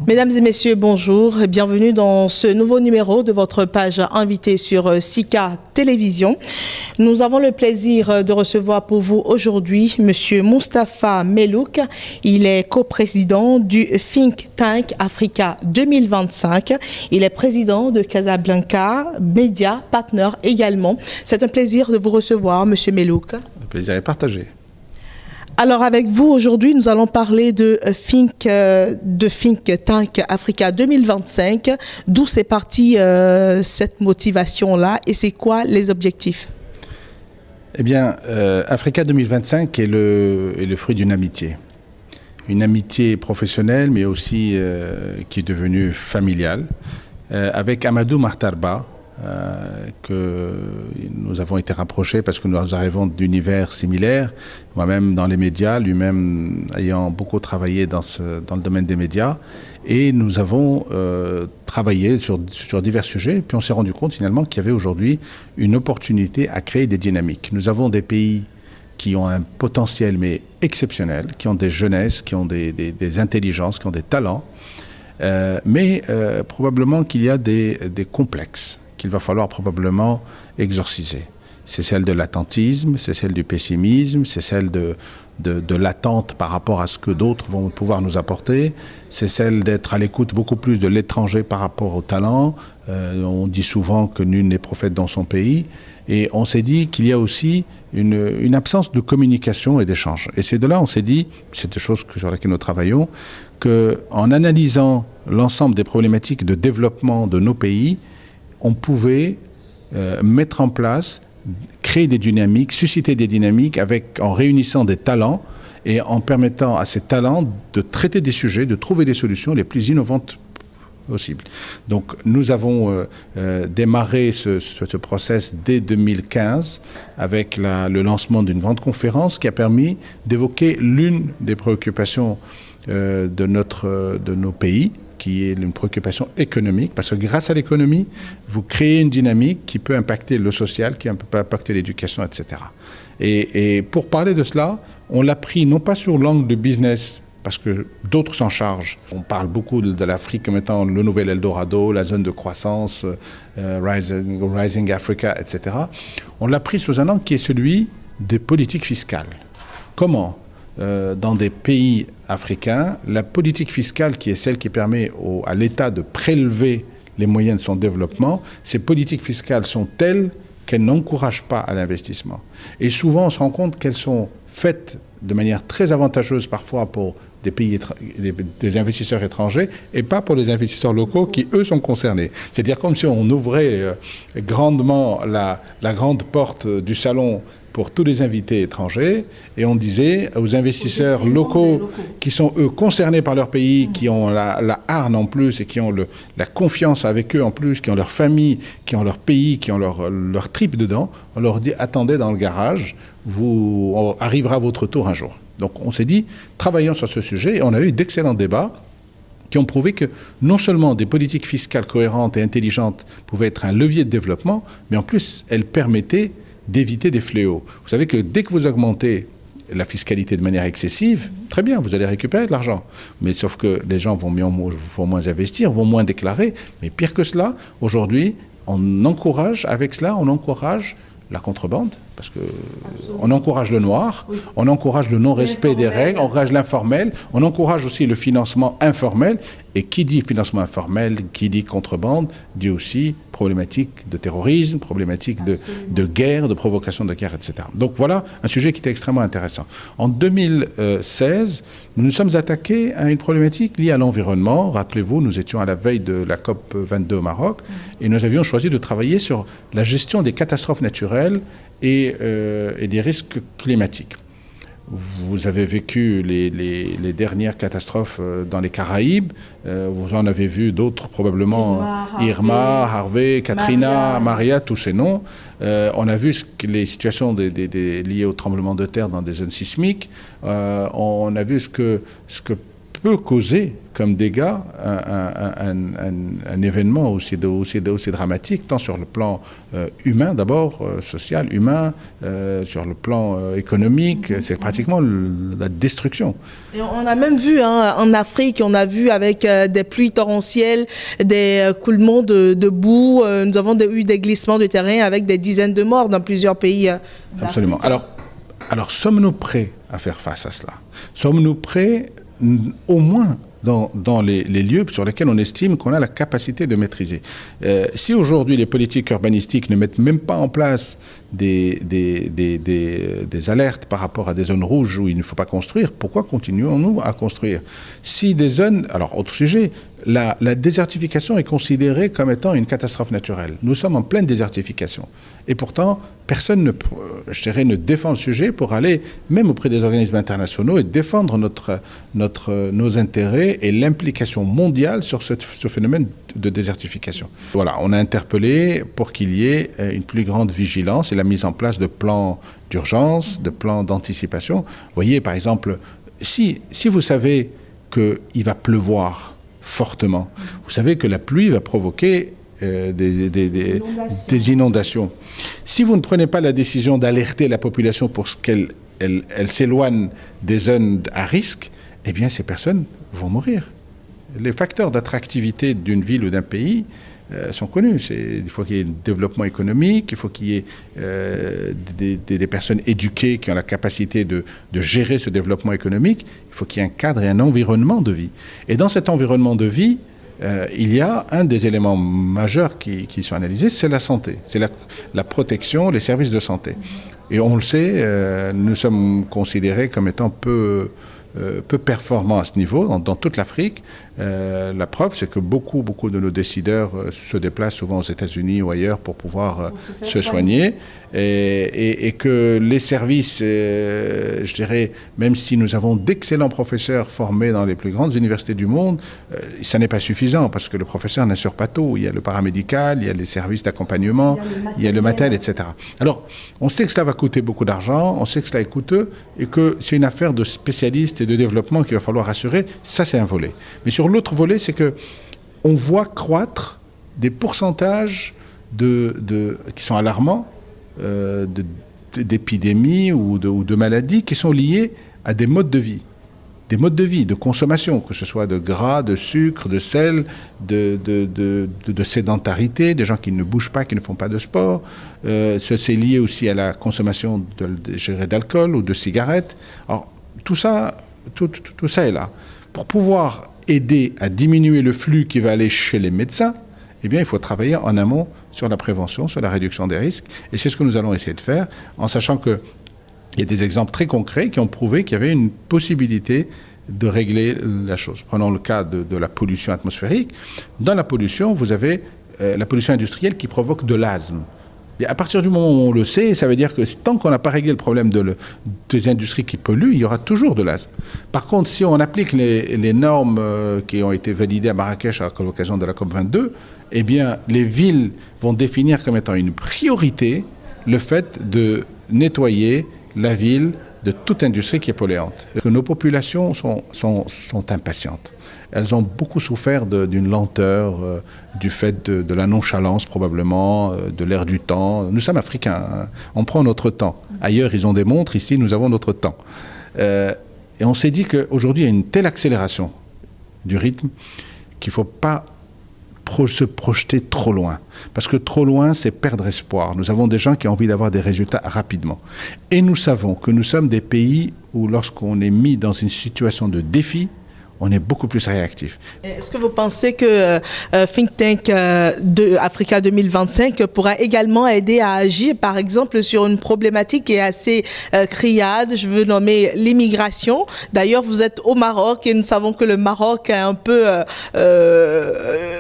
Mesdames et messieurs, bonjour et bienvenue dans ce nouveau numéro de votre page invitée sur Sika Télévision. Nous avons le plaisir de recevoir pour vous aujourd'hui Monsieur Moustapha Melouk. Il est coprésident du Think Tank Africa 2025. Il est président de Casablanca Media Partner également. C'est un plaisir de vous recevoir, Monsieur Melouk. Le plaisir est partagé. Alors avec vous aujourd'hui, nous allons parler de Think Tank Africa 2025. D'où c'est parti cette motivation-là et c'est quoi les objectifs? Eh bien, Africa 2025 est le fruit d'une amitié. Une amitié professionnelle, mais aussi qui est devenue familiale, avec Amadou Martarba, que nous avons été rapprochés parce que nous arrivons d'univers similaires, moi-même dans les médias, lui-même ayant beaucoup travaillé dans le domaine des médias, et nous avons travaillé sur divers sujets, puis on s'est rendu compte finalement qu'il y avait aujourd'hui une opportunité à créer des dynamiques. Nous avons des pays qui ont un potentiel mais exceptionnel, qui ont des jeunesses, qui ont des intelligences, qui ont des talents, mais probablement qu'il y a des complexes qu'il va falloir probablement exorciser. C'est celle de l'attentisme, c'est celle du pessimisme, c'est celle de l'attente par rapport à ce que d'autres vont pouvoir nous apporter, c'est celle d'être à l'écoute beaucoup plus de l'étranger par rapport au talent. On dit souvent que nul n'est prophète dans son pays, et on s'est dit qu'il y a aussi une absence de communication et d'échange. Et c'est de là on s'est dit, c'est des choses sur lesquelles nous travaillons, qu'en analysant l'ensemble des problématiques de développement de nos pays, on pouvait mettre en place, créer des dynamiques, susciter des dynamiques en réunissant des talents et en permettant à ces talents de traiter des sujets, de trouver des solutions les plus innovantes possibles. Donc nous avons démarré ce process dès 2015 avec le lancement d'une grande conférence qui a permis d'évoquer l'une des préoccupations de nos pays, qui est une préoccupation économique, parce que grâce à l'économie, vous créez une dynamique qui peut impacter le social, qui peut impacter l'éducation, etc. Et pour parler de cela, on l'a pris non pas sur l'angle de business, parce que d'autres s'en chargent. On parle beaucoup de l'Afrique comme étant le nouvel Eldorado, la zone de croissance, Rising Africa, etc. On l'a pris sous un angle qui est celui des politiques fiscales. Comment dans des pays africains, la politique fiscale qui est celle qui permet à l'État de prélever les moyens de son développement, ces politiques fiscales sont telles qu'elles n'encouragent pas à l'investissement. Et souvent, on se rend compte qu'elles sont faites de manière très avantageuse parfois pour des investisseurs étrangers et pas pour les investisseurs locaux qui, eux, sont concernés. C'est-à-dire comme si on ouvrait grandement la grande porte du salon pour tous les invités étrangers, et on disait aux investisseurs locaux qui sont, eux, concernés par leur pays, qui ont la hargne en plus, et qui ont la confiance avec eux en plus, qui ont leur famille, qui ont leur pays, qui ont leur trip dedans, on leur dit, attendez dans le garage, arrivera votre tour un jour. Donc on s'est dit, travaillons sur ce sujet, et on a eu d'excellents débats qui ont prouvé que non seulement des politiques fiscales cohérentes et intelligentes pouvaient être un levier de développement, mais en plus, elles permettaient d'éviter des fléaux. Vous savez que dès que vous augmentez la fiscalité de manière excessive, très bien, vous allez récupérer de l'argent. Mais sauf que les gens vont moins investir, vont moins déclarer. Mais pire que cela, aujourd'hui, on encourage la contrebande, parce qu'on encourage le noir, oui. On encourage le non-respect des règles, on encourage l'informel, on encourage aussi le financement informel. Et qui dit financement informel, qui dit contrebande, dit aussi problématique de terrorisme, problématique de guerre, de provocation de guerre, etc. Donc voilà un sujet qui était extrêmement intéressant. En 2016, nous nous sommes attaqués à une problématique liée à l'environnement. Rappelez-vous, nous étions à la veille de la COP 22 au Maroc et nous avions choisi de travailler sur la gestion des catastrophes naturelles et des risques climatiques. Vous avez vécu les dernières catastrophes dans les Caraïbes. Vous en avez vu d'autres probablement. Irma, Harvey, Katrina, Maria, tous ces noms. On a vu les situations liées au tremblement de terre dans des zones sismiques. On a vu ce que peut causer comme dégâts un événement aussi dramatique, tant sur le plan humain d'abord, social, humain, sur le plan économique, c'est pratiquement la destruction. Et on a même vu en Afrique, on a vu avec des pluies torrentielles, des coulements de boue, nous avons eu des glissements de terrain avec des dizaines de morts dans plusieurs pays. Absolument. Alors sommes-nous prêts à faire face à cela? Sommes-nous prêts au moins dans les lieux sur lesquels on estime qu'on a la capacité de maîtriser. Si aujourd'hui les politiques urbanistiques ne mettent même pas en place des alertes par rapport à des zones rouges où il ne faut pas construire, pourquoi continuons-nous à construire? Si des zones... Alors, autre sujet, la désertification est considérée comme étant une catastrophe naturelle. Nous sommes en pleine désertification. Et pourtant, personne ne défend le sujet pour aller même auprès des organismes internationaux et défendre nos intérêts et l'implication mondiale sur ce phénomène de désertification. Voilà, on a interpellé pour qu'il y ait une plus grande vigilance et la mise en place de plans d'urgence, de plans d'anticipation. Vous voyez, par exemple, si vous savez qu'il va pleuvoir fortement, vous savez que la pluie va provoquer des inondations. Si vous ne prenez pas la décision d'alerter la population pour ce qu'elle s'éloigne des zones à risque, eh bien ces personnes vont mourir. Les facteurs d'attractivité d'une ville ou d'un pays sont connus. Il faut qu'il y ait un développement économique, il faut qu'il y ait des personnes éduquées qui ont la capacité de gérer ce développement économique, il faut qu'il y ait un cadre et un environnement de vie. Et dans cet environnement de vie, il y a un des éléments majeurs qui sont analysés, c'est la santé, c'est la protection, les services de santé. Et on le sait, nous sommes considérés comme étant peu performants à ce niveau dans toute l'Afrique. La preuve, c'est que beaucoup de nos décideurs se déplacent souvent aux États-Unis ou ailleurs pour pouvoir se soigner. Et que les services, je dirais, même si nous avons d'excellents professeurs formés dans les plus grandes universités du monde, ça n'est pas suffisant parce que le professeur n'assure pas tout. Il y a le paramédical, il y a les services d'accompagnement, il y a le matériel, etc. Alors, on sait que cela va coûter beaucoup d'argent, on sait que cela est coûteux et que c'est une affaire de spécialistes et de développement qu'il va falloir assurer. Ça, c'est un volet. Mais sur l'autre volet, c'est qu'on voit croître des pourcentages qui sont alarmants, d'épidémies ou de maladies qui sont liées à des modes de vie. Des modes de vie, de consommation, que ce soit de gras, de sucre, de sel, de sédentarité, des gens qui ne bougent pas, qui ne font pas de sport. C'est lié aussi à la consommation d'alcool ou de cigarettes. Alors, tout ça est là. Pour pouvoir aider à diminuer le flux qui va aller chez les médecins, eh bien, il faut travailler en amont sur la prévention, sur la réduction des risques. Et c'est ce que nous allons essayer de faire, en sachant qu'il y a des exemples très concrets qui ont prouvé qu'il y avait une possibilité de régler la chose. Prenons le cas de la pollution atmosphérique. Dans la pollution, vous avez la pollution industrielle qui provoque de l'asthme. Et à partir du moment où on le sait, ça veut dire que tant qu'on n'a pas réglé le problème des industries qui polluent, il y aura toujours de l'asthme. Par contre, si on applique les normes qui ont été validées à Marrakech à l'occasion de la COP22, eh bien, les villes vont définir comme étant une priorité le fait de nettoyer la ville de toute industrie qui est polluante. Que nos populations sont impatientes. Elles ont beaucoup souffert d'une lenteur, du fait de la nonchalance probablement, de l'air du temps. Nous sommes africains, hein. On prend notre temps. Ailleurs, ils ont des montres, ici, nous avons notre temps. Et on s'est dit qu'aujourd'hui, il y a une telle accélération du rythme qu'il ne faut pas se projeter trop loin. Parce que trop loin, c'est perdre espoir. Nous avons des gens qui ont envie d'avoir des résultats rapidement. Et nous savons que nous sommes des pays où, lorsqu'on est mis dans une situation de défi, on est beaucoup plus réactif. Est-ce que vous pensez que Think Tank de Africa 2025 pourra également aider à agir, par exemple, sur une problématique qui est assez criarde? Je veux nommer l'immigration. D'ailleurs, vous êtes au Maroc et nous savons que le Maroc est un peu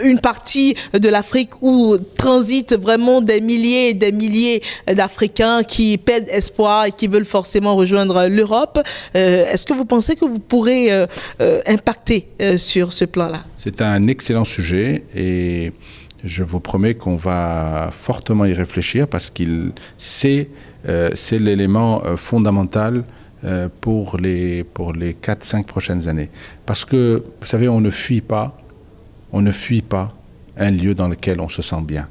une partie de l'Afrique où transitent vraiment des milliers et des milliers d'Africains qui perdent espoir et qui veulent forcément rejoindre l'Europe. Est-ce que vous pensez que vous pourrez impacter sur ce plan-là? C'est un excellent sujet et je vous promets qu'on va fortement y réfléchir parce que c'est l'élément fondamental pour les 4-5 prochaines années. Parce que, vous savez, on ne fuit pas un lieu dans lequel on se sent bien.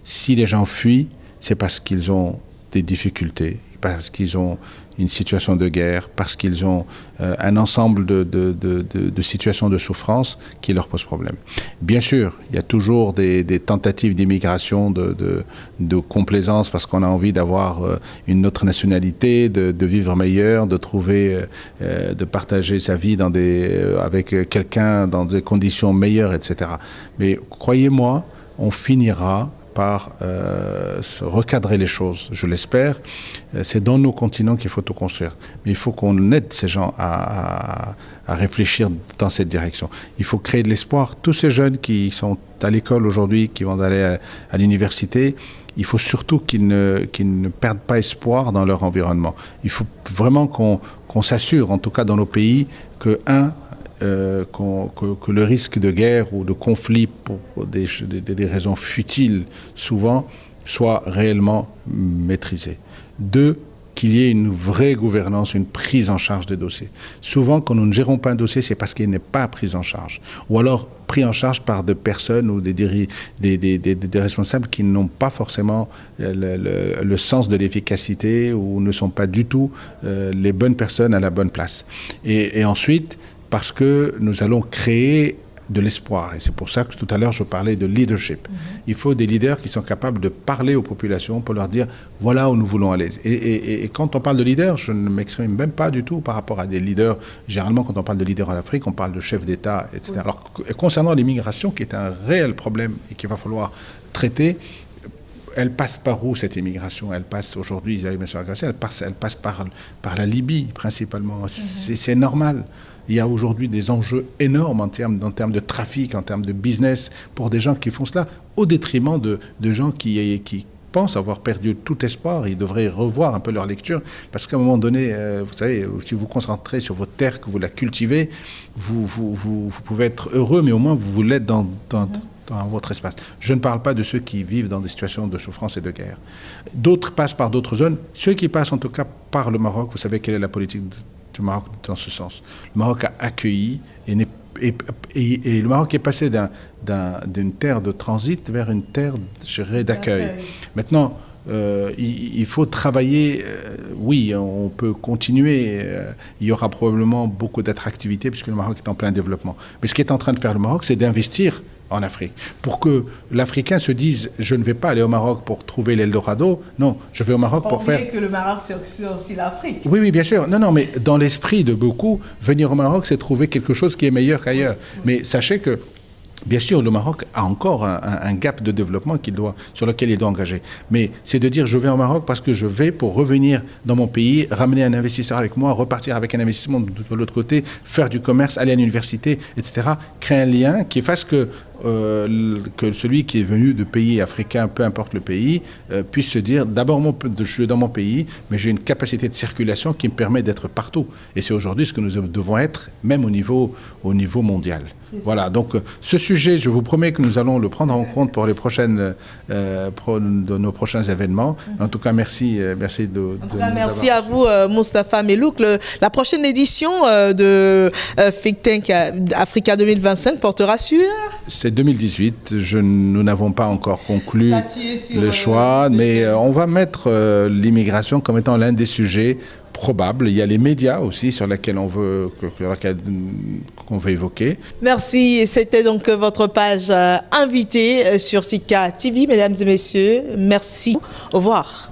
Si les gens fuient, c'est parce qu'ils ont des difficultés, parce qu'ils ont une situation de guerre, parce qu'ils ont un ensemble de situations de souffrance qui leur posent problème. Bien sûr, il y a toujours des tentatives d'immigration, de complaisance, parce qu'on a envie d'avoir une autre nationalité, de vivre meilleur, de trouver, de partager sa vie avec quelqu'un dans des conditions meilleures, etc. Mais croyez-moi, on finira par recadrer les choses, je l'espère. C'est dans nos continents qu'il faut tout construire. Mais il faut qu'on aide ces gens à réfléchir dans cette direction. Il faut créer de l'espoir. Tous ces jeunes qui sont à l'école aujourd'hui, qui vont aller à l'université, il faut surtout qu'ils ne perdent pas espoir dans leur environnement. Il faut vraiment qu'on s'assure, en tout cas dans nos pays, que le risque de guerre ou de conflit pour des raisons futiles, souvent, soit réellement maîtrisé. 2, qu'il y ait une vraie gouvernance, une prise en charge des dossiers. Souvent, quand nous ne gérons pas un dossier, c'est parce qu'il n'est pas pris en charge. Ou alors pris en charge par des personnes ou des responsables qui n'ont pas forcément le sens de l'efficacité ou ne sont pas du tout les bonnes personnes à la bonne place. Et ensuite, parce que nous allons créer de l'espoir. Et c'est pour ça que tout à l'heure, je parlais de leadership. Il faut des leaders qui sont capables de parler aux populations pour leur dire, voilà où nous voulons aller. Et quand on parle de leaders, je ne m'exprime même pas du tout par rapport à des leaders. Généralement, quand on parle de leaders en Afrique, on parle de chefs d'État, etc. Oui. Alors, concernant l'immigration, qui est un réel problème et qu'il va falloir traiter, elle passe par où, cette immigration? Elle passe aujourd'hui, elle passe par la Libye, principalement. C'est normal. Il y a aujourd'hui des enjeux énormes en termes de trafic, en termes de business, pour des gens qui font cela, au détriment de gens qui pensent avoir perdu tout espoir. Ils devraient revoir un peu leur lecture, parce qu'à un moment donné, vous savez, si vous vous concentrez sur votre terre, que vous la cultivez, vous pouvez être heureux, mais au moins vous l'êtes dans votre espace. Je ne parle pas de ceux qui vivent dans des situations de souffrance et de guerre. D'autres passent par d'autres zones. Ceux qui passent en tout cas par le Maroc, vous savez quelle est la politique du Maroc dans ce sens. Le Maroc a accueilli et le Maroc est passé d'une terre de transit vers une terre, je dirais, d'accueil. Maintenant, il faut travailler, oui, on peut continuer, il y aura probablement beaucoup d'attractivité puisque le Maroc est en plein développement. Mais ce qui est en train de faire le Maroc, c'est d'investir en Afrique. Pour que l'Africain se dise, je ne vais pas aller au Maroc pour trouver l'Eldorado, non, je vais au Maroc pour faire... que le Maroc, c'est aussi l'Afrique. Oui, bien sûr. Non, mais dans l'esprit de beaucoup, venir au Maroc, c'est trouver quelque chose qui est meilleur qu'ailleurs. Mais sachez que, bien sûr, le Maroc a encore un gap de développement sur lequel il doit engager. Mais c'est de dire, je vais au Maroc parce que je vais pour revenir dans mon pays, ramener un investisseur avec moi, repartir avec un investissement de l'autre côté, faire du commerce, aller à l'université, etc. Créer un lien qui fasse que celui qui est venu de pays africains, peu importe le pays, puisse se dire, d'abord, je suis dans mon pays, mais j'ai une capacité de circulation qui me permet d'être partout. Et c'est aujourd'hui ce que nous devons être, même au niveau mondial. Voilà, donc ce sujet, je vous promets que nous allons le prendre en compte pour les de nos prochains événements. En tout cas, merci merci à vous, Moustapha Melouk. La prochaine édition de Think Tank Africa 2025 portera sur... C'est 2018. Nous n'avons pas encore conclu le choix, mais on va mettre l'immigration comme étant l'un des sujets probables. Il y a les médias aussi sur lesquels qu'on veut évoquer. Merci. C'était donc votre page invitée sur Sika TV. Mesdames et messieurs, merci. Au revoir.